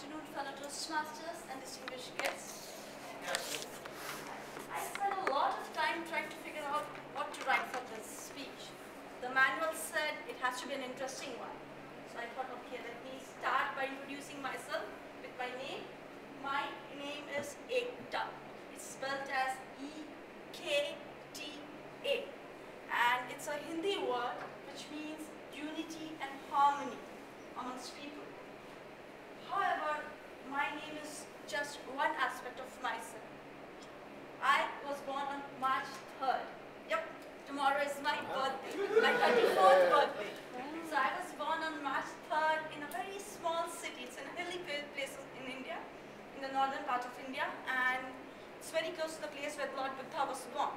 afternoon, fellow Toastmasters and distinguished guests. I spent a lot of time trying to figure out what to write for this speech. The manual said it has to be an interesting one. So I thought, okay, let me start by introducing myself with my name. My name is Ekta. It's spelled as E-K-T-A. And it's a Hindi word which means unity and harmony amongst people. However, my name is just one aspect of myself. I was born on March 3rd. Yep, tomorrow is my birthday, my 34th birthday. So I was born on March 3rd in a very small city. It's in a hilly place in India, in the northern part of India, and it's very close to the place where Lord Buddha was born.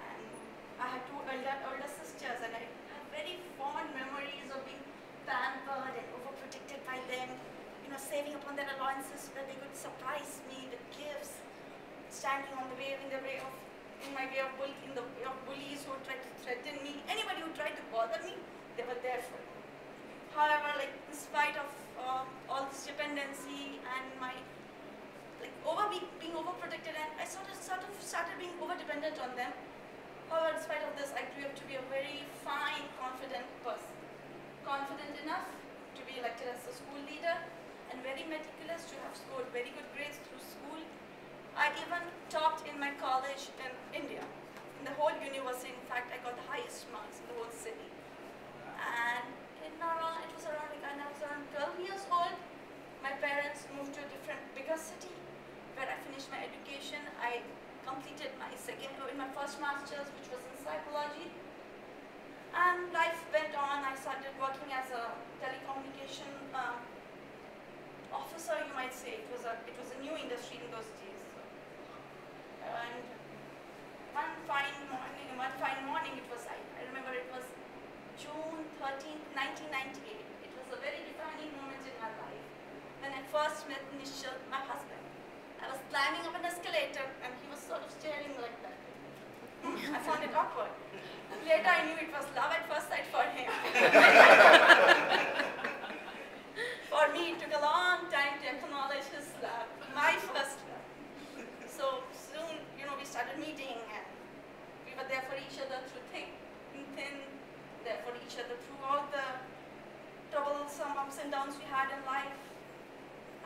And I had two older sisters, and I have very fond memories of being pampered and overprotected by them, saving upon their allowances so that they could surprise me with gifts, standing in my way of bullies who tried to threaten me. Anybody who tried to bother me, they were there for me. However, in spite of all this dependency and my being overprotected, and I sort of started being overdependent on them. However, in spite of this, I grew up to be a very fine, confident person. Confident enough to be elected as a school leader, and very meticulous to have scored very good grades through school. I even topped in my college in India. In the whole university, in fact, I got the highest marks in the whole city. And it was around, when I was around 12 years old, my parents moved to a bigger city where I finished my education. I completed my first master's, which was in psychology. And life went on. I started working as a telecommunication officer, you might say. It was a new industry in those days. And one fine morning, I remember it was June 13th, 1998. It was a very defining moment in my life when I first met Nishal, my husband. I was climbing up an escalator and he was sort of staring like that. I found it awkward. Later I knew it was love at first sight for him. For me, it took a long time to acknowledge his love, my first love. So soon, we started meeting, and we were there for each other through thick and thin, there for each other through all the troublesome ups and downs we had in life.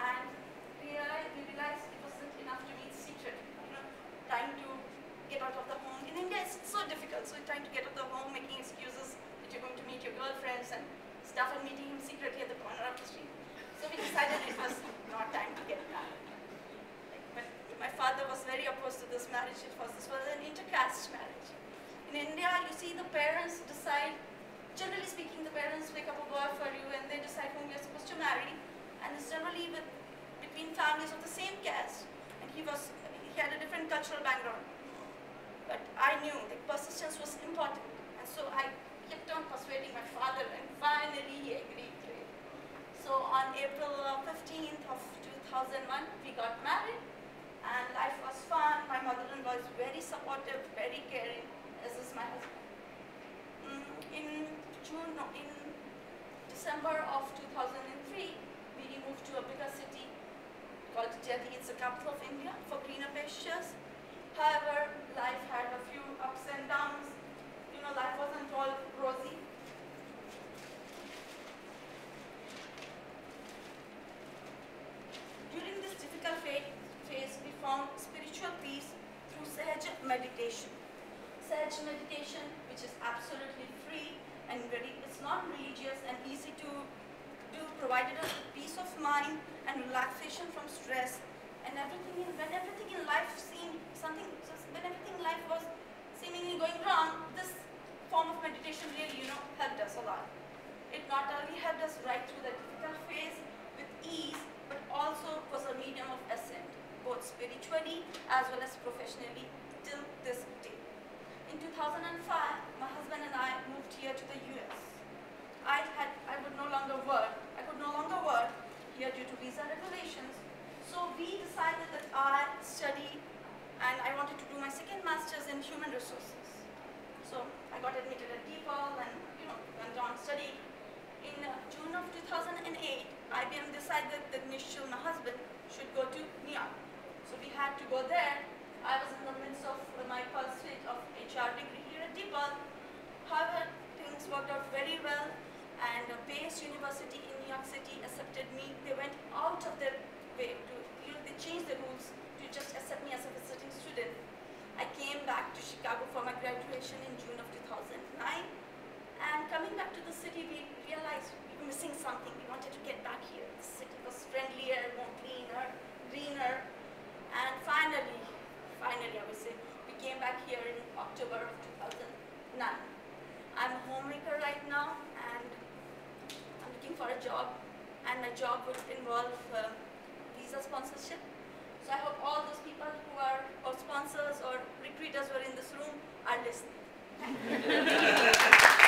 And we realized it wasn't enough to meet secret, trying to get out of the home. In India, it's so difficult, so trying to get out of the home, making excuses that you're going to meet your girlfriends and stuff, and meeting him secretly at the corner of the street. So we decided it was not time to get married. But my father was very opposed to this marriage. This was an intercaste marriage. In India, you see the parents decide, generally speaking, the parents pick up a boy for you and they decide whom you're supposed to marry. And it's generally between families of the same caste. And he had a different cultural background. But I knew that persistence was important. And so I kept on persuading my father, and finally he agreed to it. So on April 15th of 2001, we got married, and life was fun. My mother-in-law is very supportive, very caring, as is my husband. In December of 2003, we moved to a bigger city called Delhi. It's the capital of India, for greener pastures. However, life had a few ups and downs. Life wasn't all rosy. During this difficult phase, we found spiritual peace through Sahaj meditation. Sahaj meditation, which is absolutely free and it's non-religious and easy to do, provided us with peace of mind and relaxation from stress. And when everything in life was seemingly going wrong, this form of meditation really, helped us a lot. It not only helped us right through the difficult phase with ease, but also was a medium of ascent, both spiritually as well as professionally till this day. In 2005, my husband and I moved here to the US. I could no longer work here due to visa regulations. So we decided that I study, and I wanted to do my second master's in human resources. So I got admitted at DePaul and went on studying. In June of 2008, I IBM decided that Nishil, my husband, should go to New York. So we had to go there. I was in the midst of my pursuit of HR degree here at DePaul. However, things worked out very well, and Pace University in New York City accepted me. They went out of their way to, they changed the rules to just accept me as a visiting student. I came back to Chicago for my graduation in June of 2009. And coming back to the city, we realized we were missing something. We wanted to get back here. The city was friendlier, more cleaner, greener. And finally, I would say, we came back here in October of 2009. I'm a homemaker right now, and I'm looking for a job. And my job would involve visa sponsorship. So I hope all those people who are or sponsors or recruiters who are in this room are listening. Thank you.